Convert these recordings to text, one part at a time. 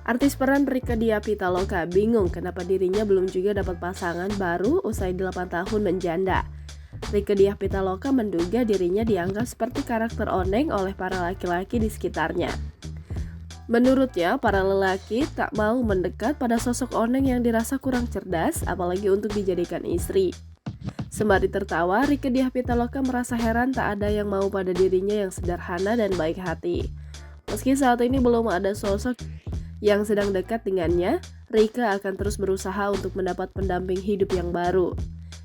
Artis peran Rieke Diah Pitaloka bingung kenapa dirinya belum juga dapat pasangan baru usai 8 tahun menjanda. Rieke Diah Pitaloka menduga dirinya dianggap seperti karakter oneng oleh para laki-laki di sekitarnya. Menurutnya, para lelaki tak mau mendekat pada sosok oneng yang dirasa kurang cerdas, apalagi untuk dijadikan istri. Sembari tertawa, Rieke Diah Pitaloka merasa heran tak ada yang mau pada dirinya yang sederhana dan baik hati. Meski saat ini belum ada sosok yang sedang dekat dengannya, Rieke akan terus berusaha untuk mendapat pendamping hidup yang baru.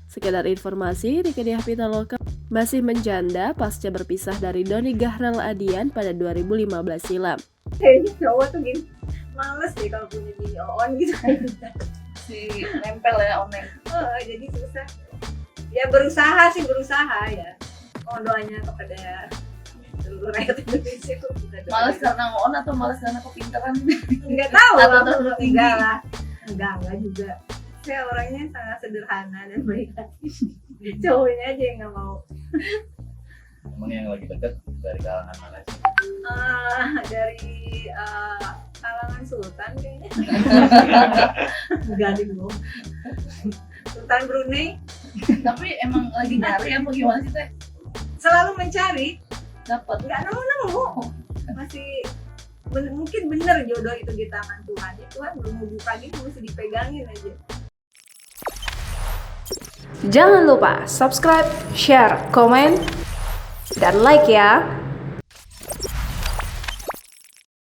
Sekedar informasi, Rieke Diah Pitaloka masih menjanda pasca berpisah dari Doni Gahral Adian pada 2015 silam. Kayaknya cowok tuh gini, males deh kalau punya bini on gitu. Si nempel ya oneng. Jadi susah. Ya berusaha ya. Mohon doanya kepada seluruh rakyat Indonesia itu. Males karena on atau males karena kepintaran? Enggak tahu. Atau terlalu tinggi? Enggak lah. Enggak juga. Saya orangnya sangat sederhana dan baik hati. Cowoknya aja yang nggak mau. Emang yang lagi deket dari kalangan mana sih? Dari kalangan Sultan kayaknya. Enggak dulu. Sultan Brunei. Tapi emang lagi nyari apa gimana sih teh? Selalu mencari, Dapat. nggak nemu. Masih mungkin bener jodoh itu di tangan Tuhan. Tuhan belum mau buka gitu, mesti dipegangin aja. Jangan lupa subscribe, share, komen, dan like ya!